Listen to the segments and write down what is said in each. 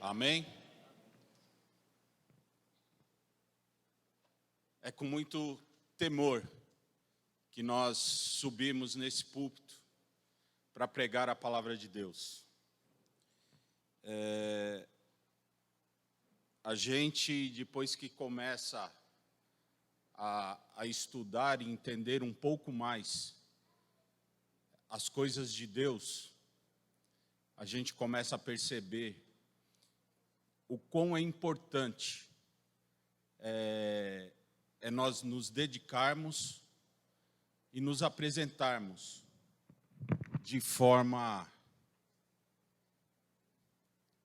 Amém? É com muito temor que nós subimos nesse púlpito para pregar a palavra de Deus. A gente, depois que começa a estudar e entender um pouco mais as coisas de Deus, a gente começa a perceber o quão é importante é nós nos dedicarmos e nos apresentarmos de forma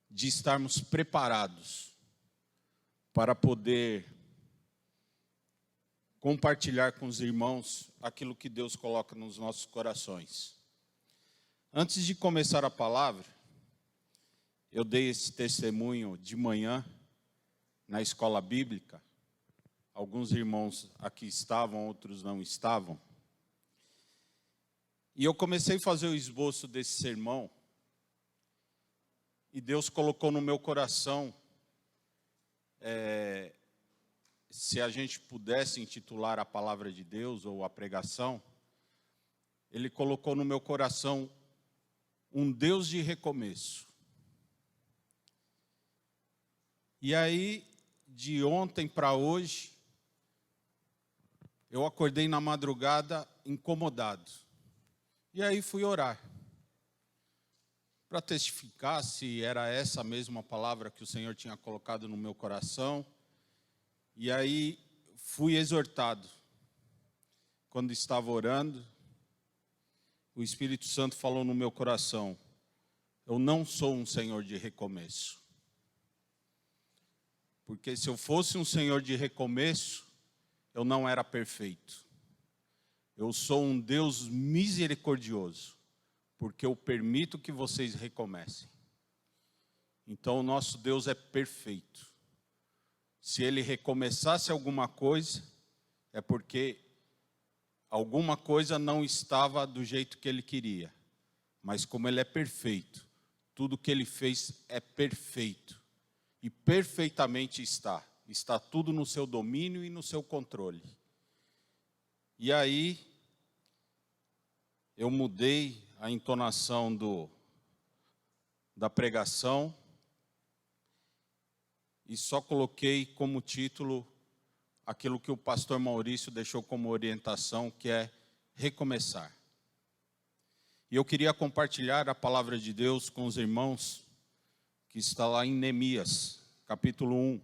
de estarmos preparados para poder compartilhar com os irmãos aquilo que Deus coloca nos nossos corações. Antes de começar a palavra, eu dei esse testemunho de manhã na escola bíblica. Alguns irmãos aqui estavam, outros não estavam. E eu comecei a fazer o esboço desse sermão. E Deus colocou no meu coração, se a gente pudesse intitular a palavra de Deus ou a pregação, Ele colocou no meu coração um Deus de recomeço. E aí, de ontem para hoje, eu acordei na madrugada incomodado. E aí fui orar, para testificar se era essa mesma palavra que o Senhor tinha colocado no meu coração. E aí fui exortado. Quando estava orando, o Espírito Santo falou no meu coração: eu não sou um Senhor de recomeço. Porque se eu fosse um Senhor de recomeço, eu não era perfeito. Eu sou um Deus misericordioso, porque eu permito que vocês recomecem. Então o nosso Deus é perfeito. Se Ele recomeçasse alguma coisa, é porque alguma coisa não estava do jeito que Ele queria. Mas como Ele é perfeito, tudo que Ele fez é perfeito. E perfeitamente está tudo no seu domínio e no seu controle. E aí, eu mudei a entonação da pregação e só coloquei como título aquilo que o pastor Maurício deixou como orientação, que é recomeçar. E eu queria compartilhar a palavra de Deus com os irmãos, que está lá em Neemias, capítulo 1.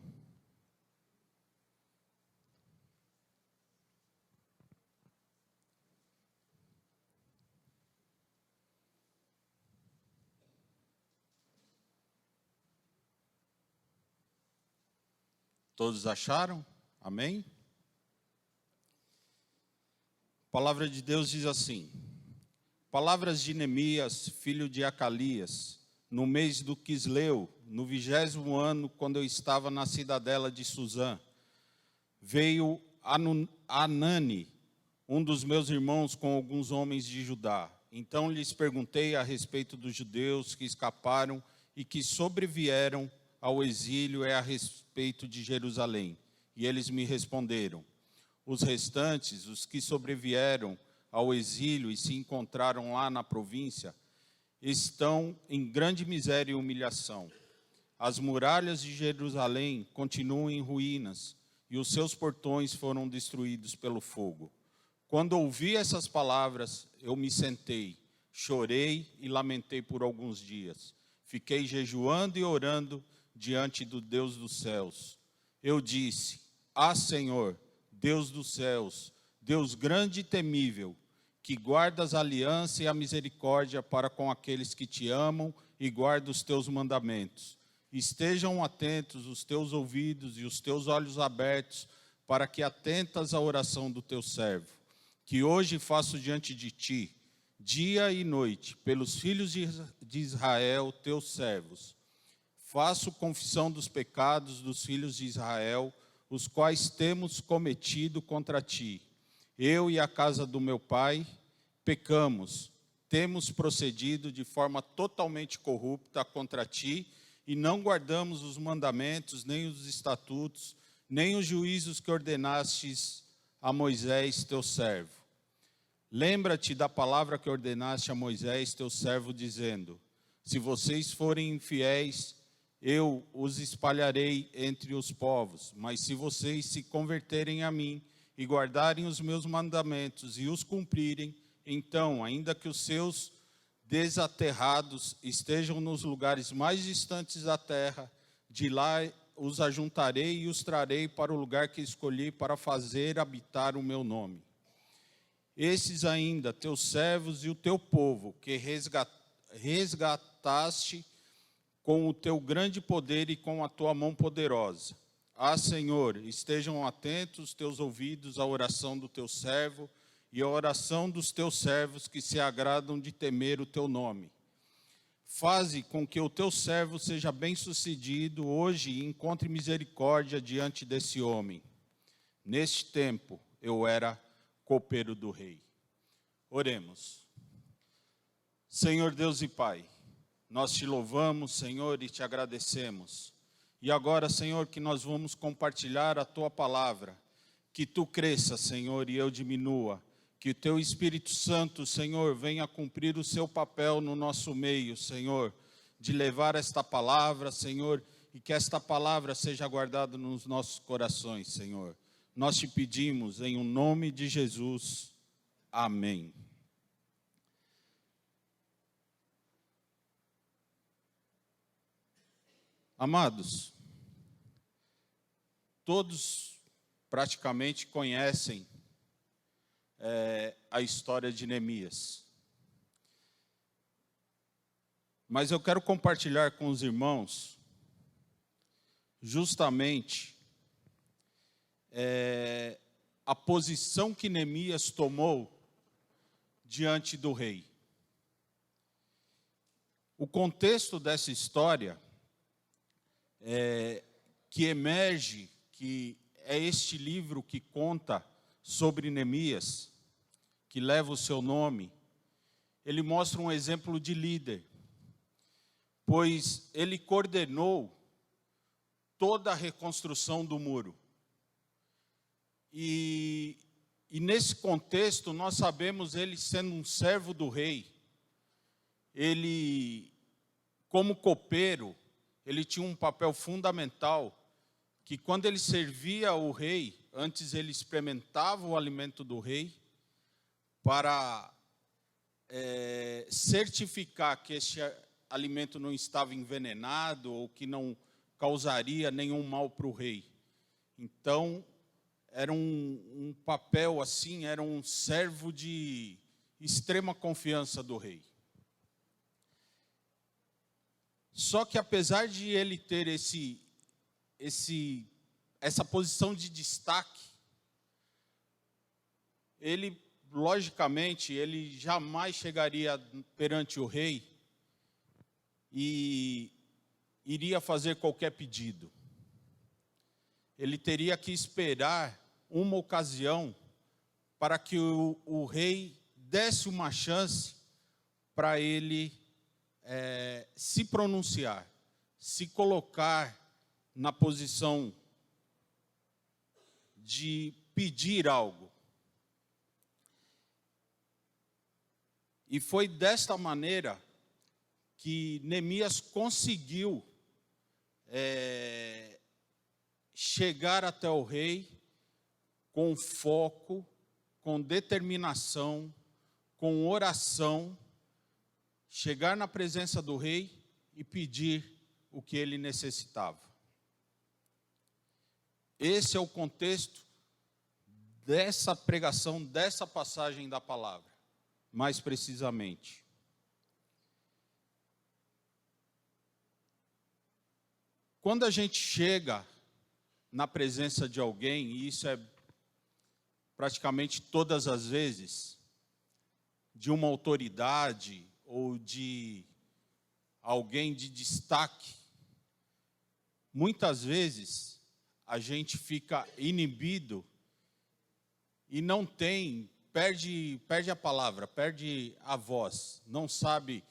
Todos acharam? Amém? A palavra de Deus diz assim: palavras de Neemias, filho de Acalias, no mês do Quisleu, no 20º ano, quando eu estava na cidadela de Suzã, veio Anani, um dos meus irmãos, com alguns homens de Judá. Então lhes perguntei a respeito dos judeus que escaparam e que sobrevieram ao exílio e a respeito de Jerusalém. E eles me responderam: os restantes, os que sobrevieram ao exílio e se encontraram lá na província, estão em grande miséria e humilhação. As muralhas de Jerusalém continuam em ruínas e os seus portões foram destruídos pelo fogo. Quando ouvi essas palavras, eu me sentei, chorei e lamentei por alguns dias. Fiquei jejuando e orando diante do Deus dos céus. Eu disse: ah, Senhor, Deus dos céus, Deus grande e temível, que guardas a aliança e a misericórdia para com aqueles que te amam e guardam os teus mandamentos. Estejam atentos os teus ouvidos e os teus olhos abertos, para que atentas à oração do teu servo, que hoje faço diante de ti, dia e noite, pelos filhos de Israel, teus servos. Faço confissão dos pecados dos filhos de Israel, os quais temos cometido contra ti. Eu e a casa do meu pai pecamos, temos procedido de forma totalmente corrupta contra ti e não guardamos os mandamentos, nem os estatutos, nem os juízos que ordenastes a Moisés, teu servo. Lembra-te da palavra que ordenaste a Moisés, teu servo, dizendo: se vocês forem infiéis, eu os espalharei entre os povos. Mas se vocês se converterem a mim e guardarem os meus mandamentos e os cumprirem, então, ainda que os seus desaterrados estejam nos lugares mais distantes da terra, de lá os ajuntarei e os trarei para o lugar que escolhi para fazer habitar o meu nome. Esses ainda, teus servos e o teu povo, que resgataste com o teu grande poder e com a tua mão poderosa. Ah, Senhor, estejam atentos teus ouvidos à oração do teu servo e à oração dos teus servos que se agradam de temer o teu nome. Faze com que o teu servo seja bem-sucedido hoje e encontre misericórdia diante desse homem. Neste tempo eu era copeiro do rei. Oremos. Senhor Deus e Pai, nós te louvamos, Senhor, e te agradecemos. E agora, Senhor, que nós vamos compartilhar a tua palavra, que tu cresça, Senhor, e eu diminua. Que o teu Espírito Santo, Senhor, venha cumprir o seu papel no nosso meio, Senhor, de levar esta palavra, Senhor, e que esta palavra seja guardada nos nossos corações, Senhor. Nós te pedimos em o nome de Jesus. Amém. Amados, todos praticamente conhecem a história de Neemias. Mas eu quero compartilhar com os irmãos justamente a posição que Neemias tomou diante do rei. O contexto dessa história que emerge, que é este livro que conta sobre Neemias, que leva o seu nome, ele mostra um exemplo de líder, pois ele coordenou toda a reconstrução do muro. E nesse contexto, nós sabemos, ele sendo um servo do rei, ele, como copeiro, ele tinha um papel fundamental, que quando ele servia o rei, antes ele experimentava o alimento do rei, para certificar que este alimento não estava envenenado, ou que não causaria nenhum mal para o rei. Então, era um papel assim, era um servo de extrema confiança do rei. Só que apesar de ele ter essa posição de destaque, ele, logicamente, ele jamais chegaria perante o rei e iria fazer qualquer pedido. Ele teria que esperar uma ocasião para que o rei desse uma chance para ele se pronunciar, se colocar na posição de pedir algo. E foi desta maneira que Neemias conseguiu chegar até o rei com foco, com determinação, com oração, chegar na presença do rei e pedir o que ele necessitava. Esse é o contexto dessa pregação, dessa passagem da palavra, mais precisamente. Quando a gente chega na presença de alguém, e isso é praticamente todas as vezes, de uma autoridade ou de alguém de destaque, muitas vezes a gente fica inibido e não tem, perde a palavra, perde a voz, não sabe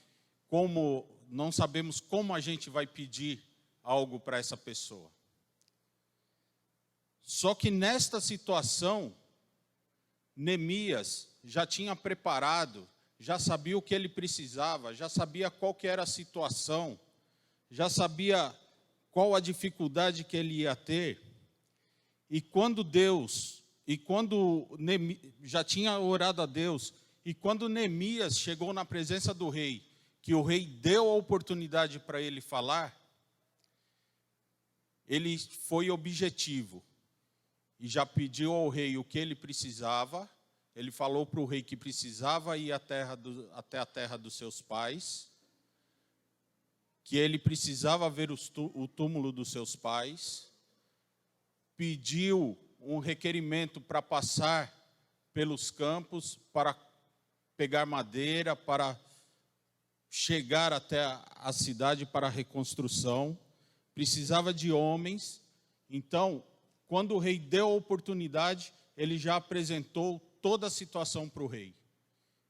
como, não sabemos como a gente vai pedir algo para essa pessoa. Só que nesta situação, Neemias já tinha preparado, já sabia o que ele precisava, já sabia qual que era a situação, já sabia qual a dificuldade que ele ia ter. E quando já tinha orado a Deus, e quando Neemias chegou na presença do rei, que o rei deu a oportunidade para ele falar, ele foi objetivo e já pediu ao rei o que ele precisava. Ele falou para o rei que precisava ir até a terra dos seus pais, que ele precisava ver o túmulo dos seus pais, pediu um requerimento para passar pelos campos, para pegar madeira, para chegar até a cidade para a reconstrução, precisava de homens. Então, quando o rei deu a oportunidade, ele já apresentou toda a situação para o rei,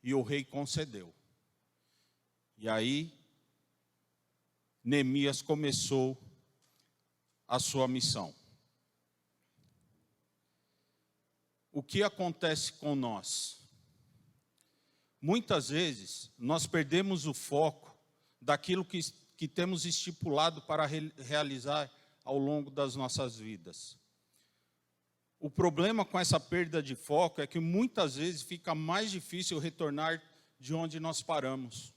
e o rei concedeu. E aí, Neemias começou a sua missão. O que acontece com nós? Muitas vezes, nós perdemos o foco daquilo que temos estipulado para realizar ao longo das nossas vidas. O problema com essa perda de foco é que muitas vezes fica mais difícil retornar de onde nós paramos.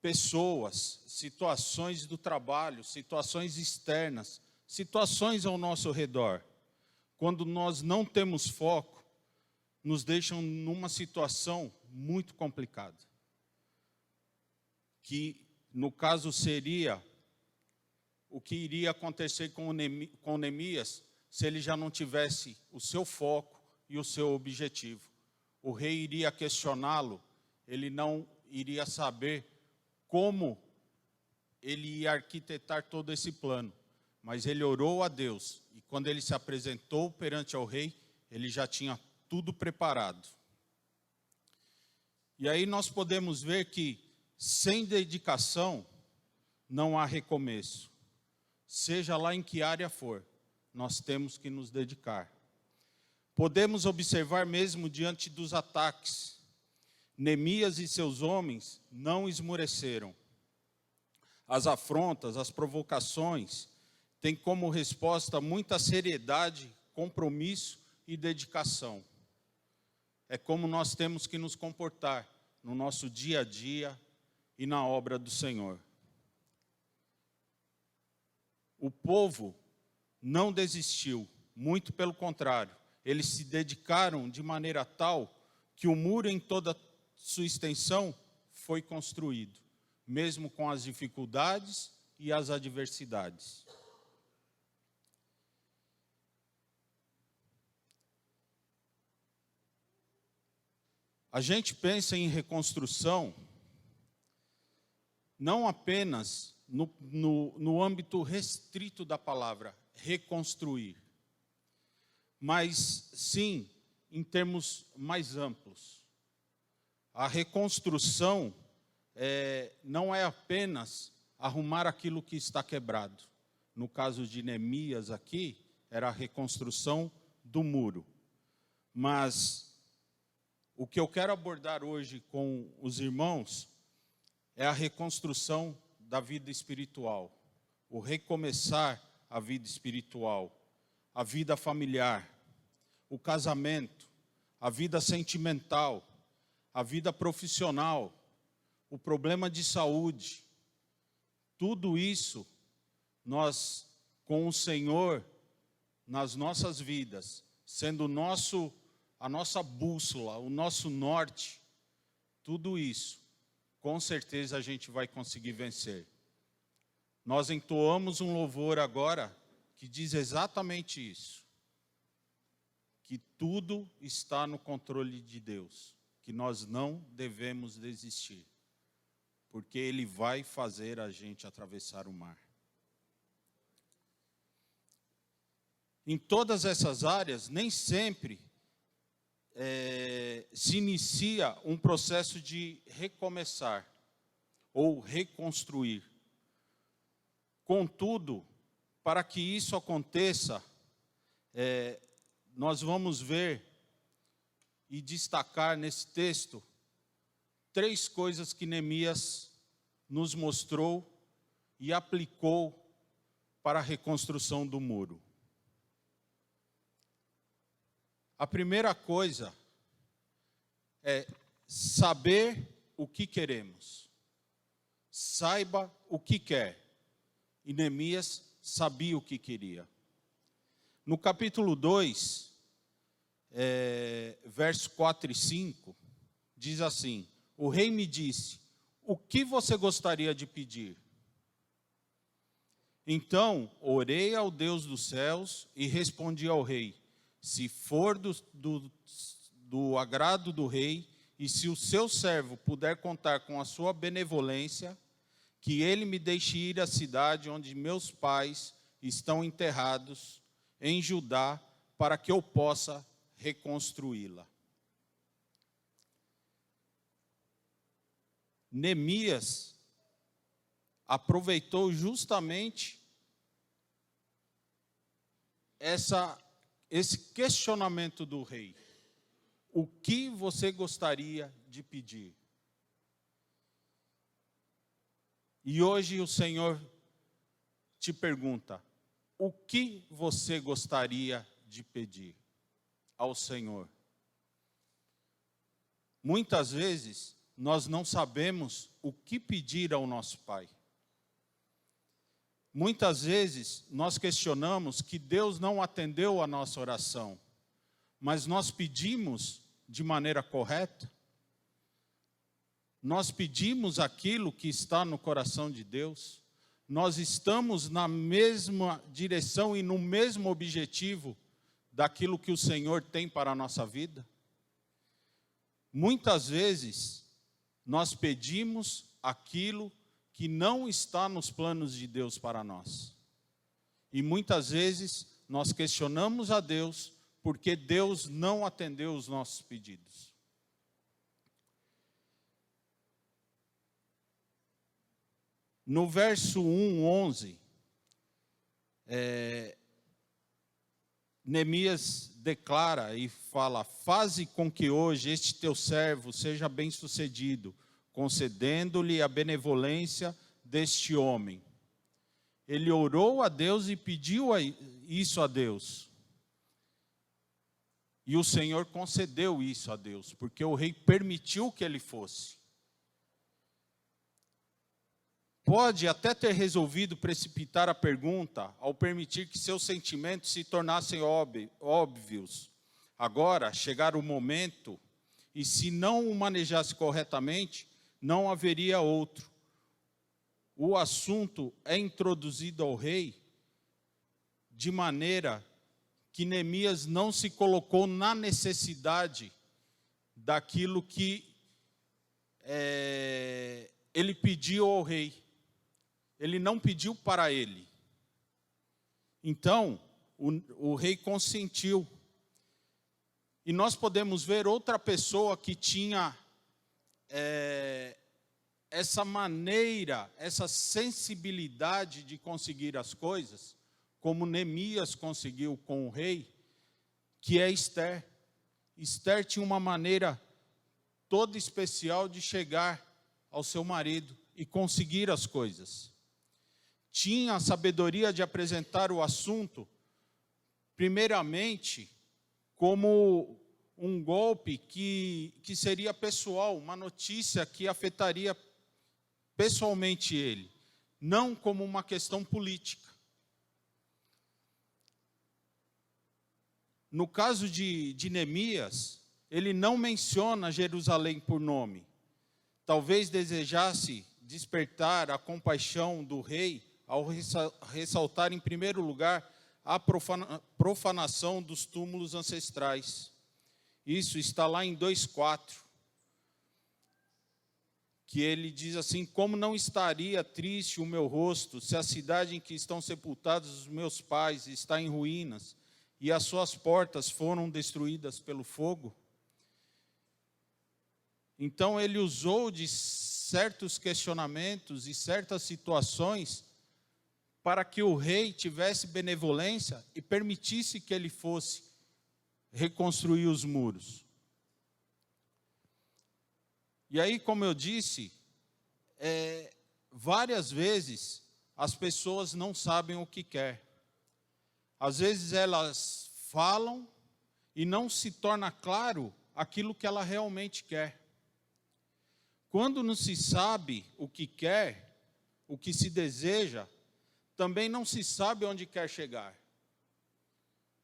Pessoas, situações do trabalho, situações externas, situações ao nosso redor, quando nós não temos foco, nos deixam numa situação muito complicada. Que, no caso, seria o que iria acontecer com Neemias se ele já não tivesse o seu foco e o seu objetivo. O rei iria questioná-lo, ele não iria saber como ele ia arquitetar todo esse plano. Mas ele orou a Deus, e quando ele se apresentou perante ao rei, ele já tinha tudo preparado. E aí nós podemos ver que, sem dedicação, não há recomeço. Seja lá em que área for, nós temos que nos dedicar. Podemos observar mesmo diante dos ataques, Neemias e seus homens não esmoreceram. As afrontas, as provocações, têm como resposta muita seriedade, compromisso e dedicação. É como nós temos que nos comportar no nosso dia a dia e na obra do Senhor. O povo não desistiu, muito pelo contrário, eles se dedicaram de maneira tal que o muro em toda sua extensão foi construído, mesmo com as dificuldades e as adversidades. A gente pensa em reconstrução não apenas no âmbito restrito da palavra, reconstruir, mas sim em termos mais amplos. A reconstrução não é apenas arrumar aquilo que está quebrado. No caso de Neemias aqui, era a reconstrução do muro. Mas o que eu quero abordar hoje com os irmãos é a reconstrução da vida espiritual, o recomeçar a vida espiritual, a vida familiar, o casamento, a vida sentimental, a vida profissional, o problema de saúde. Tudo isso, nós, com o Senhor nas nossas vidas, sendo a nossa bússola, o nosso norte, tudo isso, com certeza a gente vai conseguir vencer. Nós entoamos um louvor agora que diz exatamente isso. Que tudo está no controle de Deus. Que nós não devemos desistir. Porque Ele vai fazer a gente atravessar o mar. Em todas essas áreas, nem sempre se inicia um processo de recomeçar. ou reconstruir. Contudo, para que isso aconteça, nós vamos ver e destacar nesse texto 3 coisas que Neemias nos mostrou e aplicou para a reconstrução do muro. A primeira coisa é saber o que queremos. Saiba o que quer. E Neemias sabia o que queria. No capítulo 2, versos 4 e 5, diz assim: o rei me disse, o que você gostaria de pedir? Então, orei ao Deus dos céus e respondi ao rei, se for do agrado do rei, e se o seu servo puder contar com a sua benevolência, que ele me deixe ir à cidade onde meus pais estão enterrados, em Judá, para que eu possa reconstruí-la. Neemias aproveitou justamente esse questionamento do rei. O que você gostaria de pedir? E hoje o Senhor te pergunta, o que você gostaria de pedir ao Senhor? Muitas vezes, nós não sabemos o que pedir ao nosso Pai. Muitas vezes, nós questionamos que Deus não atendeu a nossa oração, mas nós pedimos de maneira correta? Nós pedimos aquilo que está no coração de Deus? Nós estamos na mesma direção e no mesmo objetivo daquilo que o Senhor tem para a nossa vida? Muitas vezes, nós pedimos aquilo que não está nos planos de Deus para nós. E muitas vezes, nós questionamos a Deus porque Deus não atendeu os nossos pedidos. No verso 11, Neemias declara e fala, faze com que hoje este teu servo seja bem-sucedido, concedendo-lhe a benevolência deste homem. Ele orou a Deus e pediu isso a Deus. E o Senhor concedeu isso a Deus, porque o rei permitiu que ele fosse. Pode até ter resolvido precipitar a pergunta ao permitir que seus sentimentos se tornassem óbvios. Agora, chegar o momento, e se não o manejasse corretamente, não haveria outro. O assunto é introduzido ao rei de maneira que Neemias não se colocou na necessidade daquilo que ele pediu ao rei. Ele não pediu para ele. Então, o rei consentiu. E nós podemos ver outra pessoa que tinha essa maneira, essa sensibilidade de conseguir as coisas, como Neemias conseguiu com o rei, que é Esther. Esther tinha uma maneira toda especial de chegar ao seu marido e conseguir as coisas. Tinha a sabedoria de apresentar o assunto, primeiramente, como um golpe que seria pessoal, uma notícia que afetaria pessoalmente ele, não como uma questão política. No caso de Neemias, ele não menciona Jerusalém por nome. Talvez desejasse despertar a compaixão do rei ao ressaltar, em primeiro lugar, a profanação dos túmulos ancestrais. Isso está lá em 2:4, que ele diz assim, como não estaria triste o meu rosto, se a cidade em que estão sepultados os meus pais está em ruínas, e as suas portas foram destruídas pelo fogo? Então ele usou de certos questionamentos e certas situações para que o rei tivesse benevolência e permitisse que ele fosse reconstruir os muros. E aí, como eu disse, várias vezes as pessoas não sabem o que quer. Às vezes elas falam e não se torna claro aquilo que ela realmente quer. Quando não se sabe o que quer, o que se deseja, também não se sabe onde quer chegar.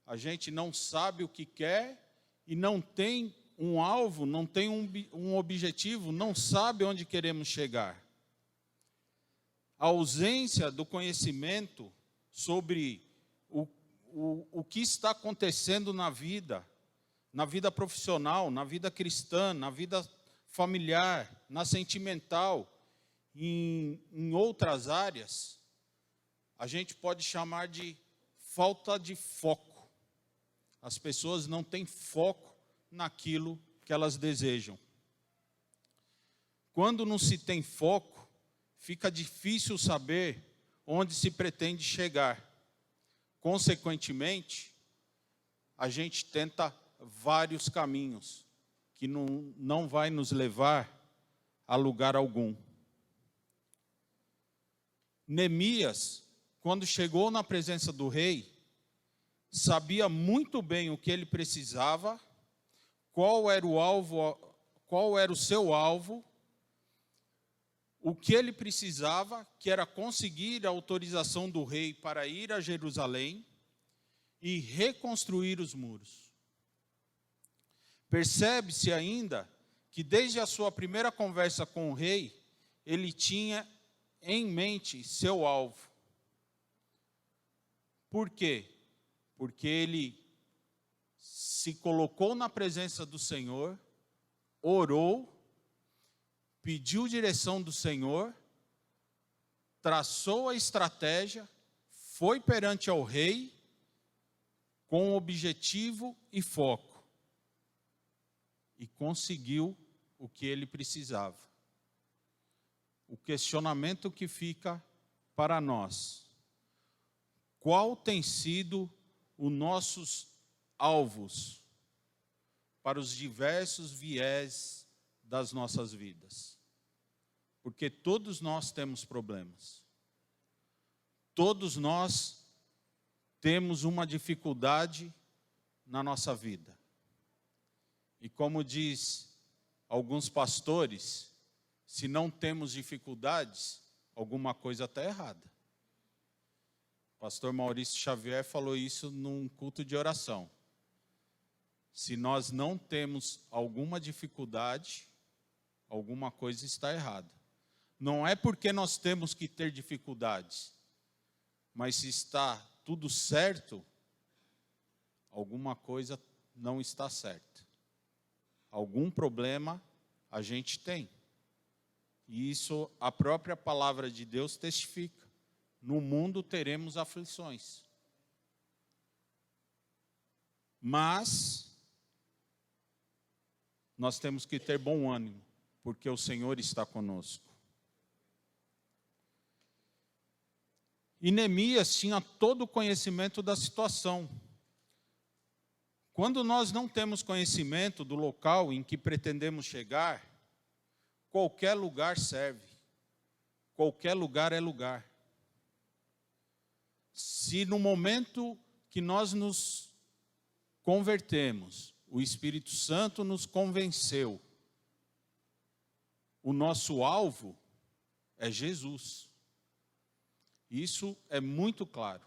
A gente não sabe o que quer e não tem um alvo, não tem um objetivo, não sabe onde queremos chegar. A ausência do conhecimento sobre o que está acontecendo na vida profissional, na vida cristã, na vida familiar, na sentimental, em outras áreas, a gente pode chamar de falta de foco. As pessoas não têm foco naquilo que elas desejam. Quando não se tem foco, fica difícil saber onde se pretende chegar. Consequentemente, a gente tenta vários caminhos que não vai nos levar a lugar algum. Neemias, quando chegou na presença do rei, sabia muito bem o que ele precisava, qual era o seu alvo, o que ele precisava, que era conseguir a autorização do rei para ir a Jerusalém e reconstruir os muros. Percebe-se ainda que desde a sua primeira conversa com o rei, ele tinha em mente seu alvo. Por quê? Porque ele se colocou na presença do Senhor, orou, pediu direção do Senhor, traçou a estratégia, foi perante ao rei com objetivo e foco. E conseguiu o que ele precisava. O questionamento que fica para nós: qual tem sido os nossos alvos para os diversos viés das nossas vidas? Porque todos nós temos problemas. Todos nós temos uma dificuldade na nossa vida. E como diz alguns pastores, se não temos dificuldades, alguma coisa está errada. O pastor Maurício Xavier falou isso num culto de oração. Se nós não temos alguma dificuldade, alguma coisa está errada. Não é porque nós temos que ter dificuldades, mas se está tudo certo, alguma coisa não está certa. Algum problema a gente tem. E isso a própria palavra de Deus testifica. No mundo teremos aflições. Mas nós temos que ter bom ânimo, porque o Senhor está conosco. E Neemias tinha todo o conhecimento da situação. Quando nós não temos conhecimento do local em que pretendemos chegar, qualquer lugar serve. Qualquer lugar é lugar. Se no momento que nós nos convertemos, o Espírito Santo nos convenceu, o nosso alvo é Jesus. Isso é muito claro.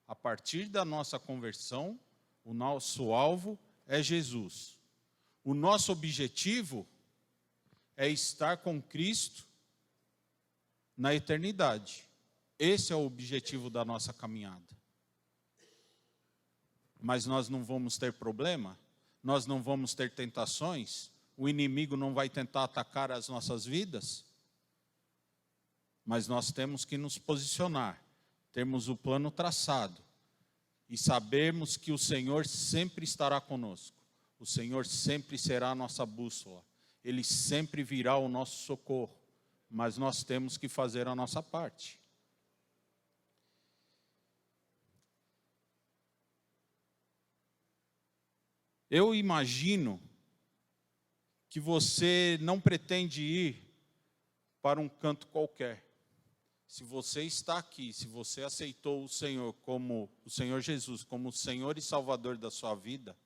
A partir da nossa conversão, o nosso alvo é Jesus. O nosso objetivo é estar com Cristo na eternidade. Esse é o objetivo da nossa caminhada. Mas nós não vamos ter problema, nós não vamos ter tentações, o inimigo não vai tentar atacar as nossas vidas. Mas nós temos que nos posicionar, termos o plano traçado. E sabermos que o Senhor sempre estará conosco. O Senhor sempre será a nossa bússola. Ele sempre virá ao nosso socorro. mas nós temos que fazer a nossa parte. Eu imagino que você não pretende ir para um canto qualquer. Se você está aqui, se você aceitou o Senhor Jesus como o Senhor e Salvador da sua vida,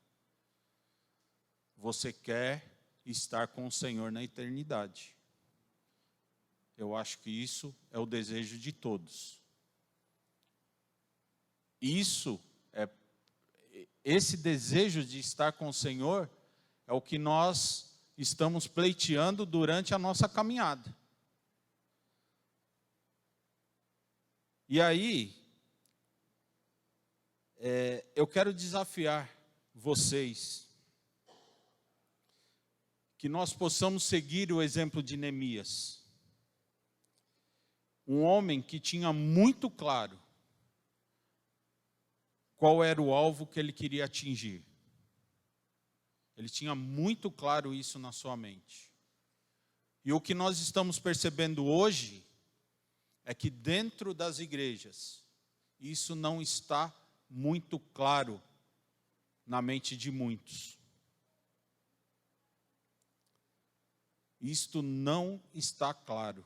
você quer estar com o Senhor na eternidade. Eu acho que isso é o desejo de todos. Esse desejo de estar com o Senhor é o que nós estamos pleiteando durante a nossa caminhada. E aí, eu quero desafiar vocês que nós possamos seguir o exemplo de Neemias. Um homem que tinha muito claro qual era o alvo que ele queria atingir. Ele tinha muito claro isso na sua mente. E o que nós estamos percebendo hoje é que dentro das igrejas, isso não está muito claro na mente de muitos. Isto não está claro.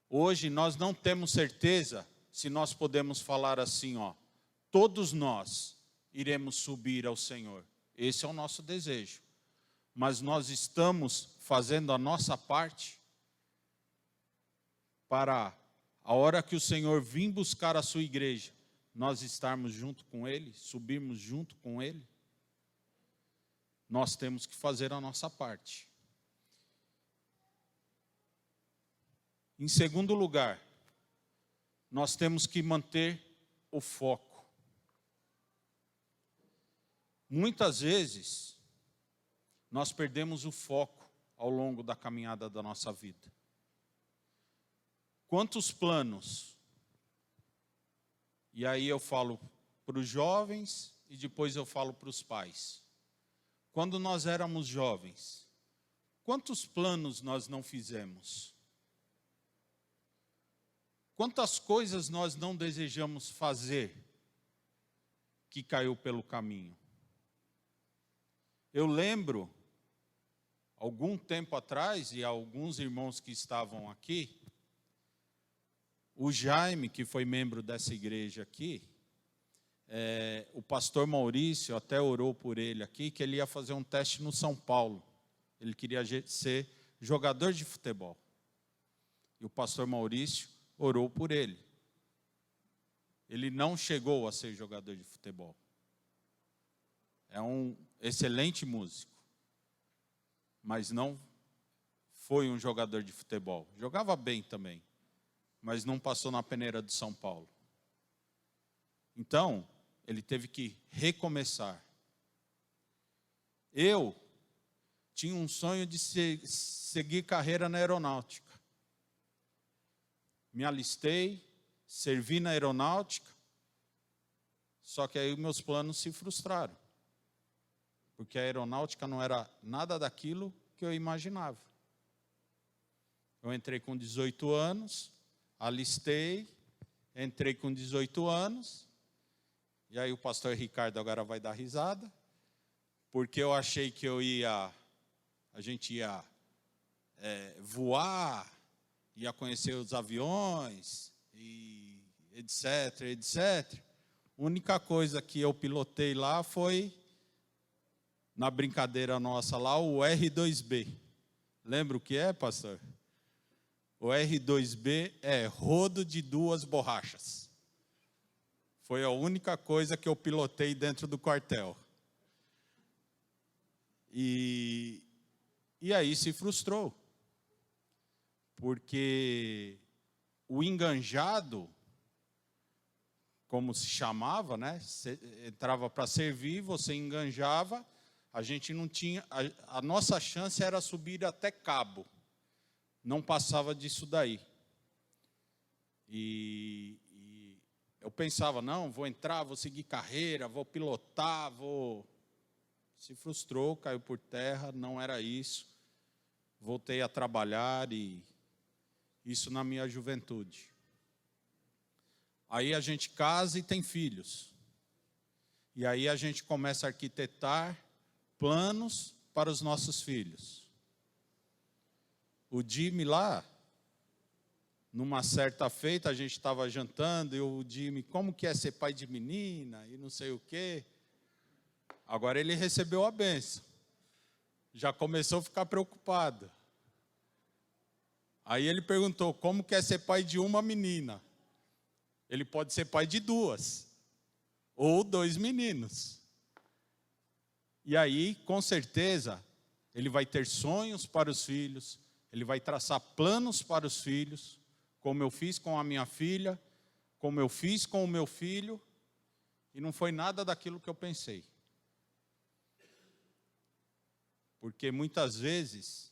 Hoje nós não temos certeza se nós podemos falar assim, todos nós iremos subir ao Senhor. Esse é o nosso desejo. Mas nós estamos fazendo a nossa parte para a hora que o Senhor vir buscar a sua igreja, nós estarmos junto com Ele, subirmos junto com Ele. Nós temos que fazer a nossa parte. Em segundo lugar, nós temos que manter o foco. Muitas vezes, nós perdemos o foco ao longo da caminhada da nossa vida. Quantos planos? E aí eu falo para os jovens e depois eu falo para os pais. Quando nós éramos jovens, quantos planos nós não fizemos? Quantas coisas nós não desejamos fazer que caiu pelo caminho? Eu lembro, algum tempo atrás, e alguns irmãos que estavam aqui, o Jaime, que foi membro dessa igreja aqui, o pastor Maurício até orou por ele aqui, que ele ia fazer um teste no São Paulo. Ele queria ser jogador de futebol. E o pastor Maurício orou por ele. Ele não chegou a ser jogador de futebol. É um excelente músico, mas não foi um jogador de futebol. Jogava bem também, mas não passou na peneira do São Paulo. Então, ele teve que recomeçar. Eu tinha um sonho de seguir carreira na aeronáutica. Me alistei, servi na aeronáutica, só que aí meus planos se frustraram. Porque a aeronáutica não era nada daquilo que eu imaginava. Eu entrei com 18 anos, alistei, entrei com 18 anos, e aí o pastor Ricardo agora vai dar risada, porque eu achei que a gente ia voar, ia conhecer os aviões, e etc, etc. A única coisa que eu pilotei lá foi, na brincadeira nossa lá, o R2B. Lembra o que é, pastor? O R2B é rodo de duas borrachas. Foi a única coisa que eu pilotei dentro do quartel. E aí se frustrou. Porque o enganjado, como se chamava, né? Você entrava para servir, você enganjava, a gente não tinha, a nossa chance era subir até cabo. Não passava disso daí. E eu pensava, não, vou entrar, vou seguir carreira, vou pilotar, Se frustrou, caiu por terra, não era isso. Voltei a trabalhar e Isso na minha juventude. Aí a gente casa e tem filhos. E aí a gente começa a arquitetar planos para os nossos filhos. O Jimmy lá, numa certa feita, a gente estava jantando, e o Jimmy, como que é ser pai de menina, e não sei o quê. Agora ele recebeu a bênção. Já começou a ficar preocupado. Aí ele perguntou, como que é ser pai de uma menina? Ele pode ser pai de duas, ou 2 meninos. E aí, com certeza, ele vai ter sonhos para os filhos, ele vai traçar planos para os filhos, como eu fiz com a minha filha, como eu fiz com o meu filho, e não foi nada daquilo que eu pensei. Porque muitas vezes,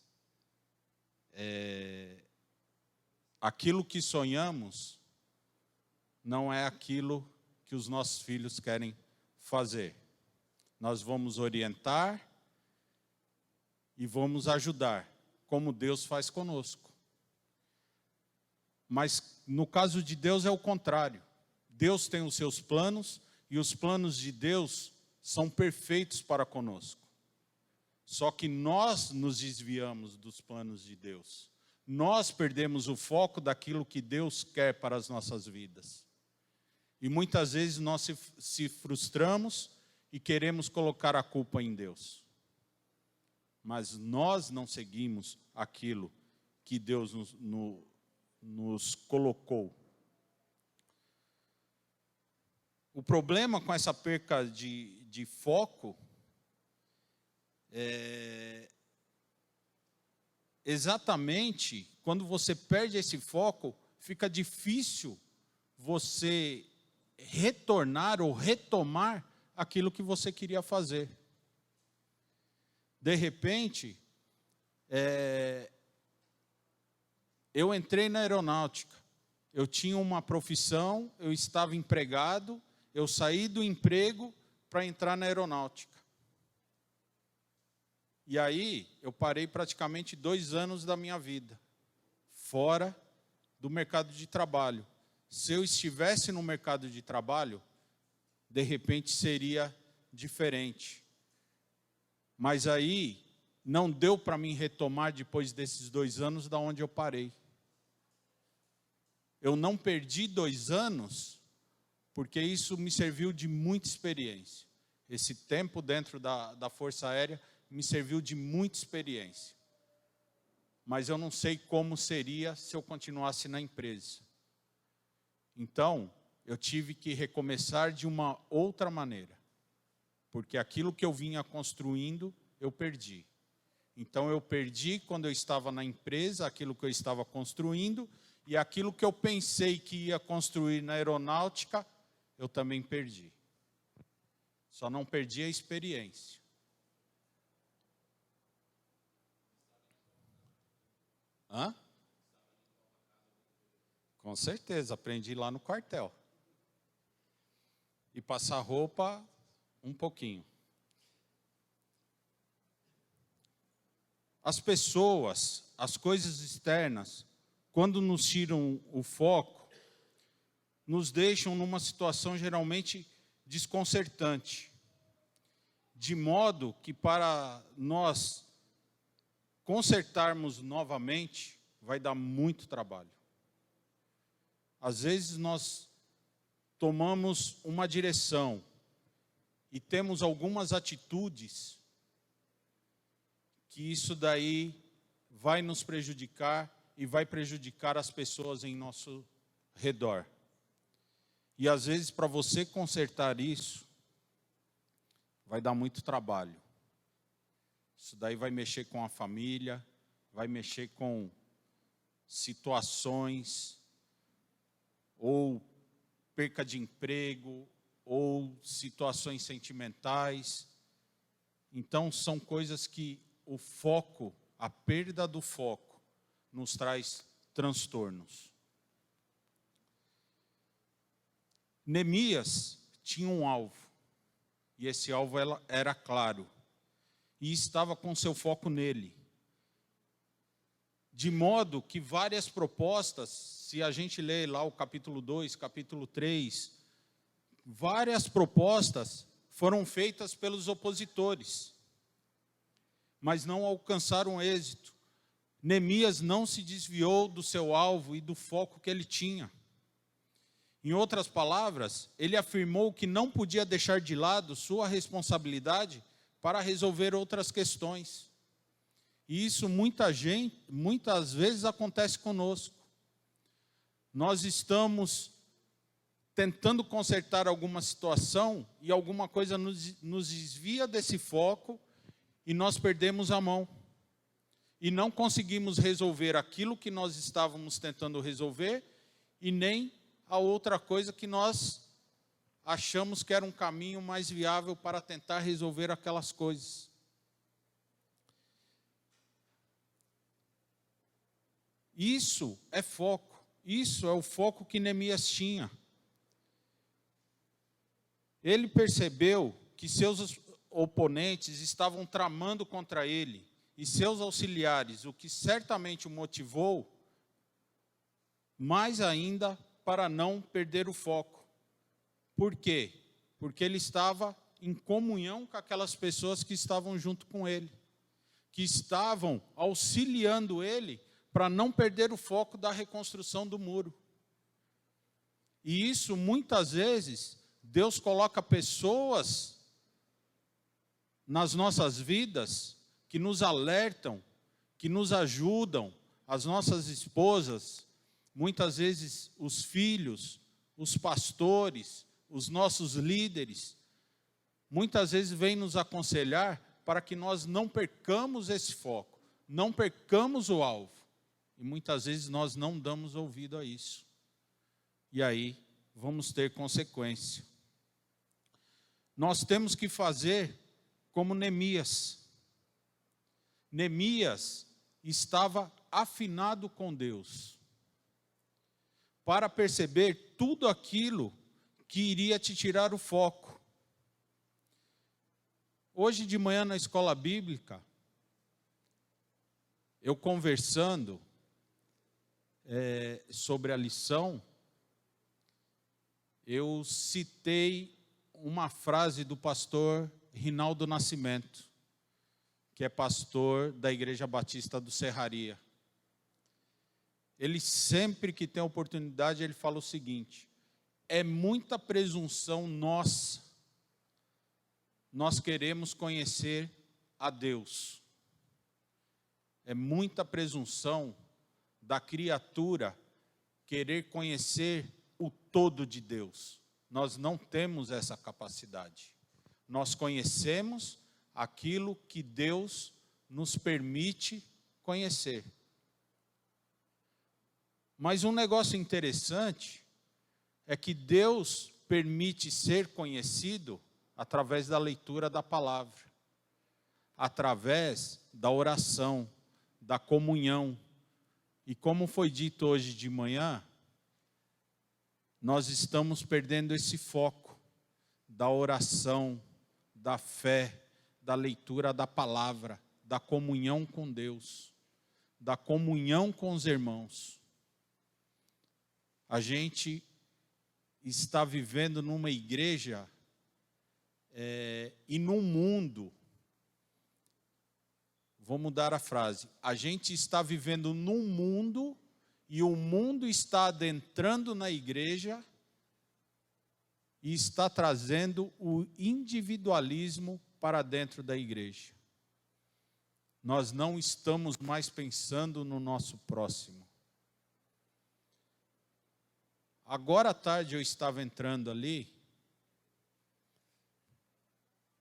aquilo que sonhamos não é aquilo que os nossos filhos querem fazer. Nós vamos orientar e vamos ajudar, como Deus faz conosco. Mas no caso de Deus é o contrário. Deus tem os seus planos e os planos de Deus são perfeitos para conosco. Só que nós nos desviamos dos planos de Deus. Nós perdemos o foco daquilo que Deus quer para as nossas vidas. E muitas vezes nós se frustramos e queremos colocar a culpa em Deus. Mas nós não seguimos aquilo que Deus nos colocou. O problema com essa perca de foco é exatamente quando você perde esse foco, fica difícil você retornar ou retomar aquilo que você queria fazer. De repente, eu entrei na aeronáutica, eu tinha uma profissão, eu estava empregado, eu saí do emprego para entrar na aeronáutica. E aí, eu parei praticamente 2 anos da minha vida, fora do mercado de trabalho. Se eu estivesse no mercado de trabalho, de repente seria diferente. Mas aí, não deu para mim retomar depois desses 2 anos da onde eu parei. Eu não perdi 2 anos, porque isso me serviu de muita experiência. Esse tempo dentro da Força Aérea me serviu de muita experiência. Mas eu não sei como seria se eu continuasse na empresa. Então, eu tive que recomeçar de uma outra maneira. Porque aquilo que eu vinha construindo, eu perdi. Então, eu perdi quando eu estava na empresa, aquilo que eu estava construindo, e aquilo que eu pensei que ia construir na aeronáutica, eu também perdi. Só não perdi a experiência. Hã? Com certeza, aprendi lá no quartel. E passar roupa um pouquinho. As pessoas, as coisas externas, quando nos tiram o foco, nos deixam numa situação geralmente desconcertante. De modo que para nós consertarmos novamente, vai dar muito trabalho. Às vezes nós tomamos uma direção e temos algumas atitudes que isso daí vai nos prejudicar e vai prejudicar as pessoas em nosso redor. E às vezes para você consertar isso, vai dar muito trabalho. Isso daí vai mexer com a família, vai mexer com situações, ou perca de emprego, ou situações sentimentais. Então, são coisas que o foco, a perda do foco, nos traz transtornos. Neemias tinha um alvo, e esse alvo era claro. E estava com seu foco nele. De modo que várias propostas, se a gente ler lá o capítulo 2, capítulo 3, várias propostas foram feitas pelos opositores, mas não alcançaram êxito. Neemias não se desviou do seu alvo e do foco que ele tinha. Em outras palavras, ele afirmou que não podia deixar de lado sua responsabilidade para resolver outras questões. E isso muitas vezes acontece conosco. Nós estamos tentando consertar alguma situação e alguma coisa nos desvia desse foco e nós perdemos a mão. E não conseguimos resolver aquilo que nós estávamos tentando resolver e nem a outra coisa que nós achamos que era um caminho mais viável para tentar resolver aquelas coisas. Isso é foco. Isso é o foco que Neemias tinha. Ele percebeu que seus oponentes estavam tramando contra ele e seus auxiliares, o que certamente o motivou mais ainda para não perder o foco. Por quê? Porque ele estava em comunhão com aquelas pessoas que estavam junto com ele, que estavam auxiliando ele para não perder o foco da reconstrução do muro. E isso, muitas vezes, Deus coloca pessoas nas nossas vidas que nos alertam, que nos ajudam, as nossas esposas, muitas vezes os filhos, os pastores, os nossos líderes, muitas vezes vêm nos aconselhar para que nós não percamos esse foco, não percamos o alvo. E muitas vezes nós não damos ouvido a isso. E aí vamos ter consequência. Nós temos que fazer como Neemias. Neemias estava afinado com Deus para perceber tudo aquilo que iria te tirar o foco. Hoje de manhã na escola bíblica, eu conversando sobre a lição, eu citei uma frase do pastor Rinaldo Nascimento, que é pastor da Igreja Batista do Serraria. Ele sempre que tem oportunidade, ele fala o seguinte: é muita presunção nossa, nós queremos conhecer a Deus. É muita presunção da criatura querer conhecer o todo de Deus. Nós não temos essa capacidade. Nós conhecemos aquilo que Deus nos permite conhecer. Mas um negócio interessante é que Deus permite ser conhecido através da leitura da palavra, através da oração, da comunhão. E como foi dito hoje de manhã, nós estamos perdendo esse foco da oração, da fé, da leitura da palavra, da comunhão com Deus, da comunhão com os irmãos. A gente está vivendo numa igreja e num mundo. Vou mudar a frase. A gente está vivendo num mundo e o mundo está adentrando na igreja e está trazendo o individualismo para dentro da igreja. Nós não estamos mais pensando no nosso próximo. Agora à tarde eu estava entrando ali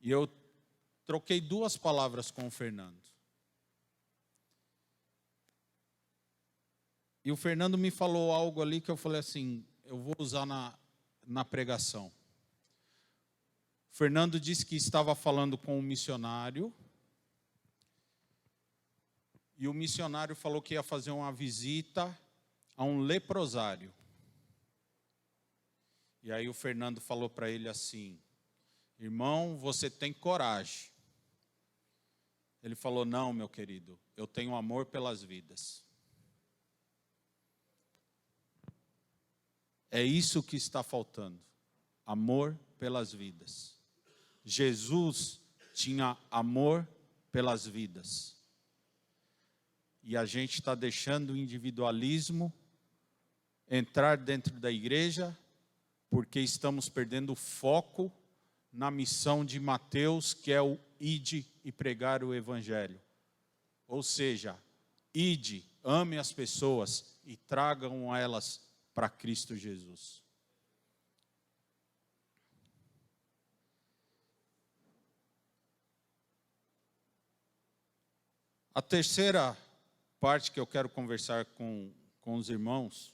e eu troquei 2 palavras com o Fernando. E o Fernando me falou algo ali que eu falei assim, eu vou usar na pregação. O Fernando disse que estava falando com um missionário. E o missionário falou que ia fazer uma visita a um leprosário. E aí o Fernando falou para ele assim: irmão, você tem coragem. Ele falou: não, meu querido, eu tenho amor pelas vidas. É isso que está faltando. Amor pelas vidas. Jesus tinha amor pelas vidas. E a gente está deixando o individualismo entrar dentro da igreja, porque estamos perdendo o foco na missão de Mateus, que é o ide e pregar o evangelho. Ou seja, ide, ame as pessoas e tragam elas para Cristo Jesus. A terceira parte que eu quero conversar com os irmãos,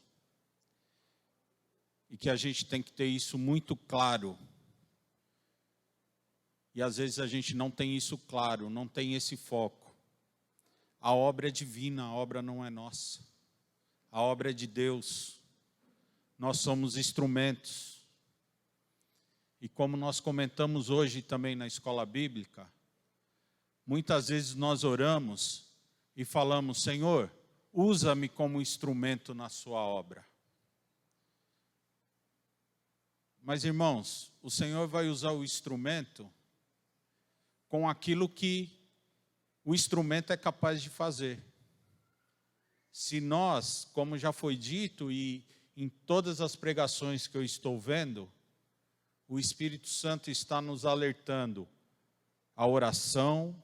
e que a gente tem que ter isso muito claro, e às vezes a gente não tem isso claro, não tem esse foco. A obra é divina, a obra não é nossa. A obra é de Deus. Nós somos instrumentos. E como nós comentamos hoje também na escola bíblica, muitas vezes nós oramos e falamos: Senhor, usa-me como instrumento na sua obra. Mas, irmãos, o Senhor vai usar o instrumento com aquilo que o instrumento é capaz de fazer. Se nós, como já foi dito, e em todas as pregações que eu estou vendo, o Espírito Santo está nos alertando a oração,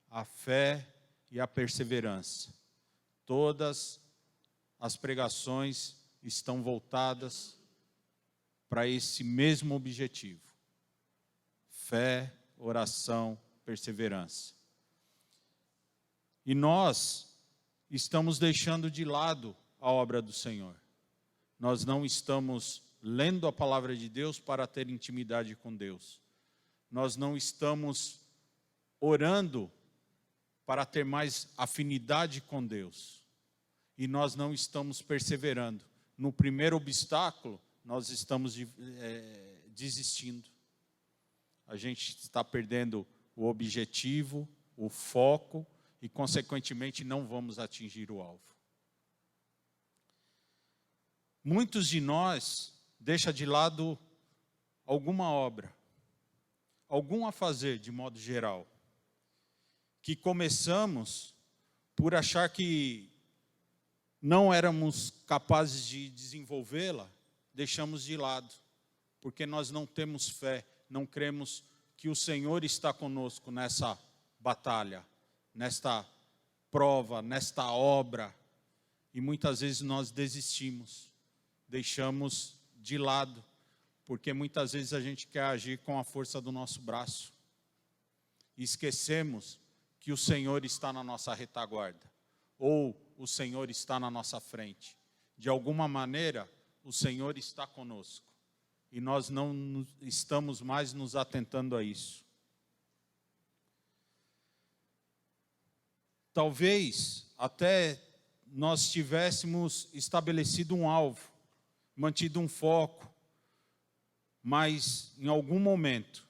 a fé e a perseverança. Todas as pregações estão voltadas para esse mesmo objetivo: fé, oração, perseverança. E nós estamos deixando de lado a obra do Senhor. Nós não estamos lendo a palavra de Deus para ter intimidade com Deus. Nós não estamos orando para ter mais afinidade com Deus. E nós não estamos perseverando. No primeiro obstáculo, nós estamos desistindo. A gente está perdendo o objetivo, o foco, e consequentemente não vamos atingir o alvo. Muitos de nós deixam de lado alguma obra, algum a fazer de modo geral, que começamos por achar que não éramos capazes de desenvolvê-la, deixamos de lado, porque nós não temos fé, não cremos que o Senhor está conosco nessa batalha, nesta prova, nesta obra, e muitas vezes nós desistimos, deixamos de lado, porque muitas vezes a gente quer agir com a força do nosso braço, e esquecemos que o Senhor está na nossa retaguarda, ou o Senhor está na nossa frente. De alguma maneira, o Senhor está conosco, e nós não estamos mais nos atentando a isso. Talvez até nós tivéssemos estabelecido um alvo, mantido um foco, mas em algum momento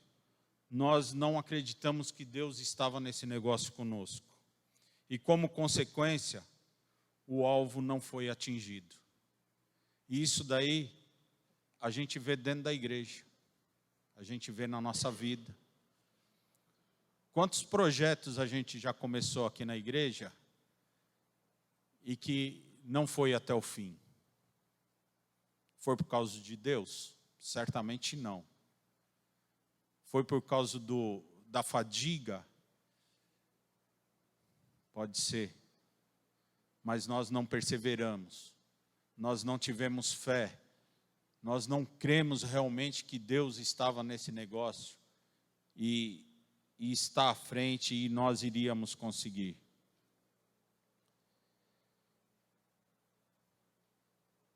nós não acreditamos que Deus estava nesse negócio conosco. E como consequência, o alvo não foi atingido. E isso daí a gente vê dentro da igreja, a gente vê na nossa vida. Quantos projetos a gente já começou aqui na igreja e que não foi até o fim? Foi por causa de Deus? Certamente não. Foi por causa da fadiga? Pode ser. Mas nós não perseveramos. Nós não tivemos fé. Nós não cremos realmente que Deus estava nesse negócio e está à frente e nós iríamos conseguir.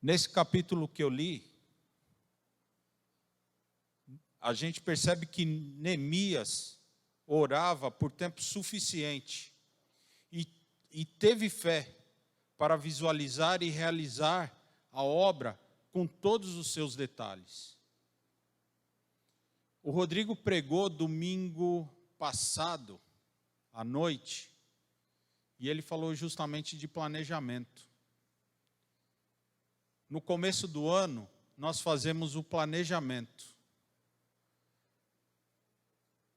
Nesse capítulo que eu li, a gente percebe que Neemias orava por tempo suficiente e teve fé para visualizar e realizar a obra com todos os seus detalhes. O Rodrigo pregou domingo passado, à noite, e ele falou justamente de planejamento. No começo do ano, nós fazemos o planejamento.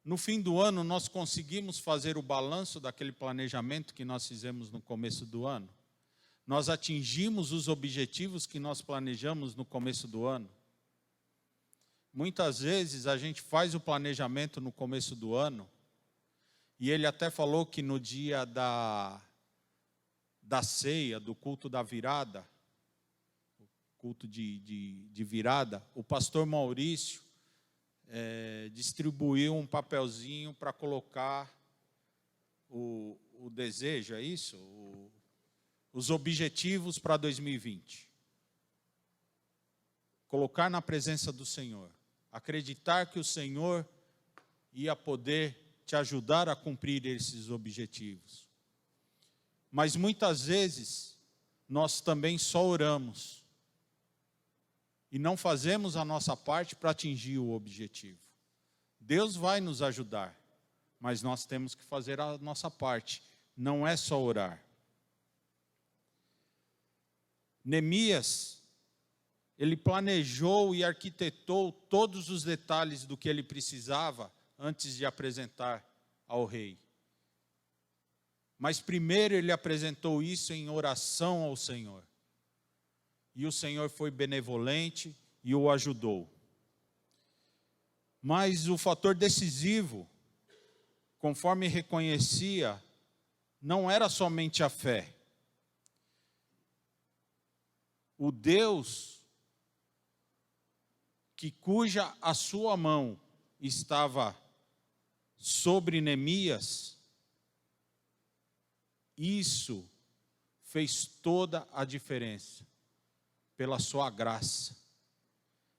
No fim do ano, nós conseguimos fazer o balanço daquele planejamento que nós fizemos no começo do ano? Nós atingimos os objetivos que nós planejamos no começo do ano? Muitas vezes a gente faz o planejamento no começo do ano, e ele até falou que no dia da ceia, do culto da virada, culto de virada, o pastor Maurício distribuiu um papelzinho para colocar o desejo, é isso? Os objetivos para 2020. Colocar na presença do Senhor. Acreditar que o Senhor ia poder te ajudar a cumprir esses objetivos. Mas muitas vezes, nós também só oramos. E não fazemos a nossa parte para atingir o objetivo. Deus vai nos ajudar, mas nós temos que fazer a nossa parte. Não é só orar. Neemias, ele planejou e arquitetou todos os detalhes do que ele precisava antes de apresentar ao rei. Mas primeiro ele apresentou isso em oração ao Senhor. E o Senhor foi benevolente e o ajudou. Mas o fator decisivo, conforme reconhecia, não era somente a fé. O Deus cuja a sua mão estava sobre Neemias, isso fez toda a diferença. Pela sua graça.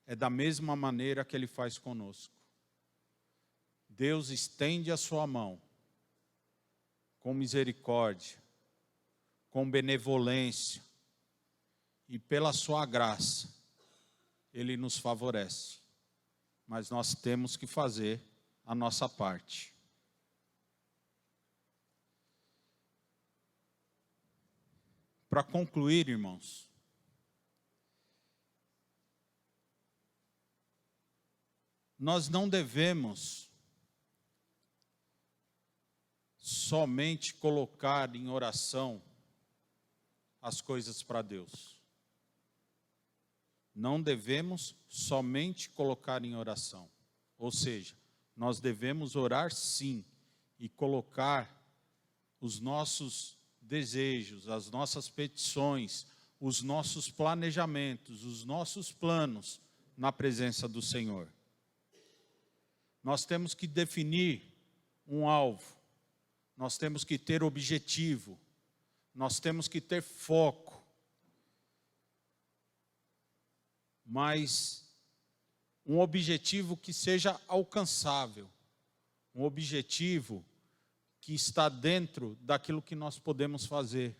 É da mesma maneira que Ele faz conosco. Deus estende a sua mão com misericórdia, com benevolência, e pela sua graça, Ele nos favorece. Mas nós temos que fazer a nossa parte. Para concluir, irmãos, nós não devemos somente colocar em oração as coisas para Deus. Não devemos somente colocar em oração. Ou seja, nós devemos orar sim e colocar os nossos desejos, as nossas petições, os nossos planejamentos, os nossos planos na presença do Senhor. Nós temos que definir um alvo, nós temos que ter objetivo, nós temos que ter foco. Mas um objetivo que seja alcançável, um objetivo que está dentro daquilo que nós podemos fazer.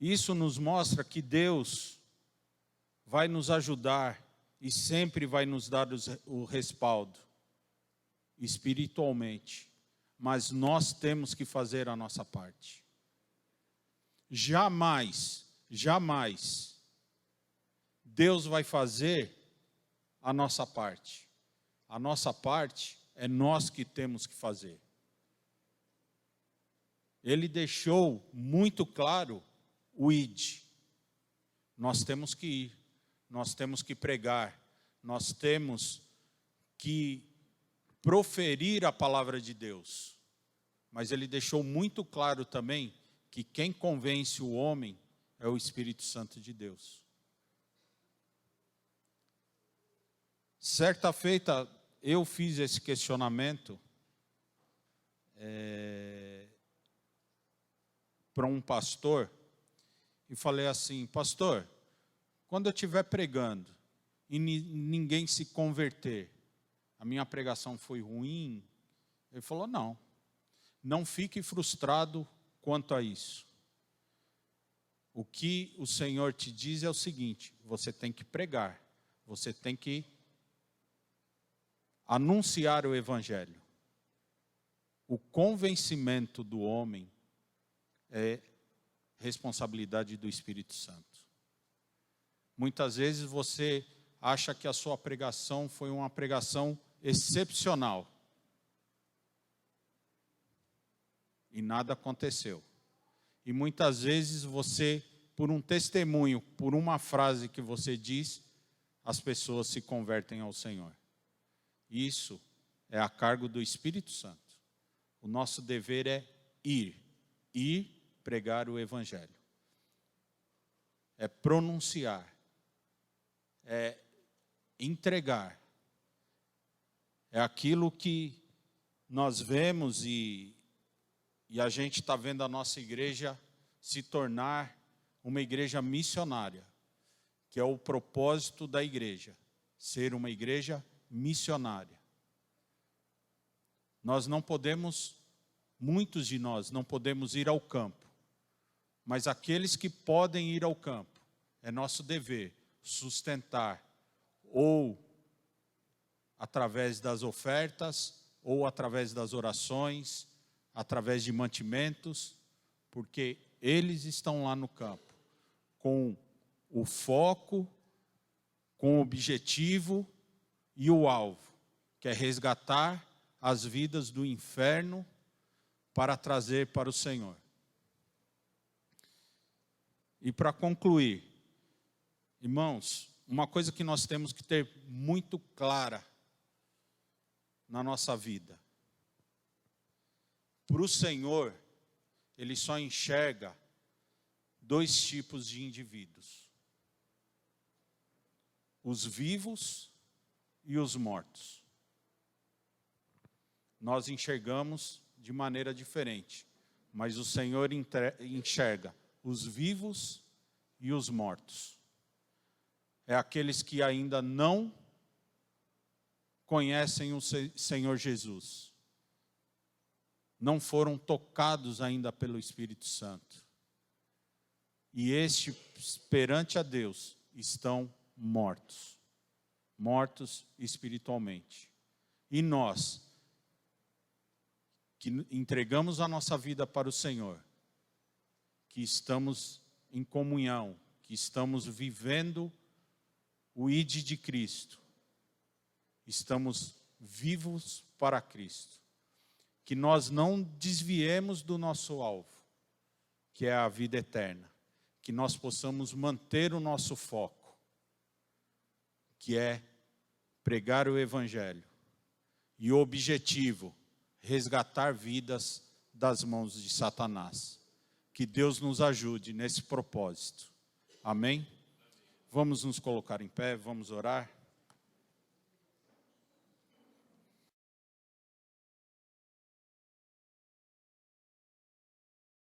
Isso nos mostra que Deus vai nos ajudar e sempre vai nos dar o respaldo, espiritualmente. Mas nós temos que fazer a nossa parte. Jamais Deus vai fazer a nossa parte. A nossa parte é nós que temos que fazer. Ele deixou muito claro o id. Nós temos que ir, nós temos que pregar, nós temos que proferir a palavra de Deus. Mas ele deixou muito claro também que quem convence o homem é o Espírito Santo de Deus. Certa feita, eu fiz esse questionamento para um pastor e falei assim: pastor, quando eu estiver pregando e ninguém se converter, a minha pregação foi ruim? Ele falou: não fique frustrado quanto a isso. O que o Senhor te diz é o seguinte: você tem que pregar, você tem que anunciar o Evangelho. O convencimento do homem é responsabilidade do Espírito Santo. Muitas vezes você acha que a sua pregação foi uma pregação excepcional. E nada aconteceu. E muitas vezes você, por um testemunho, por uma frase que você diz, as pessoas se convertem ao Senhor. Isso é a cargo do Espírito Santo. O nosso dever é ir pregar o Evangelho. É pronunciar, é entregar. É aquilo que nós vemos e a gente está vendo a nossa igreja se tornar uma igreja missionária, que é o propósito da igreja, ser uma igreja missionária. Nós não podemos, muitos de nós não podemos ir ao campo, mas aqueles que podem ir ao campo, é nosso dever sustentar, ou através das ofertas, ou através das orações, através de mantimentos, porque eles estão lá no campo, com o foco, com o objetivo e o alvo, que é resgatar as vidas do inferno para trazer para o Senhor. E para concluir, irmãos, uma coisa que nós temos que ter muito clara na nossa vida. Para o Senhor, Ele só enxerga dois tipos de indivíduos: os vivos e os mortos. Nós enxergamos de maneira diferente, mas o Senhor enxerga os vivos e os mortos. É aqueles que ainda não conhecem o Senhor Jesus, não foram tocados ainda pelo Espírito Santo. E estes, perante a Deus, estão mortos. Mortos espiritualmente. E nós, que entregamos a nossa vida para o Senhor, que estamos em comunhão, que estamos vivendo o ID de Cristo, estamos vivos para Cristo. Que nós não desviemos do nosso alvo, que é a vida eterna. Que nós possamos manter o nosso foco, que é pregar o Evangelho. E o objetivo, resgatar vidas das mãos de Satanás. Que Deus nos ajude nesse propósito. Amém? Vamos nos colocar em pé, vamos orar.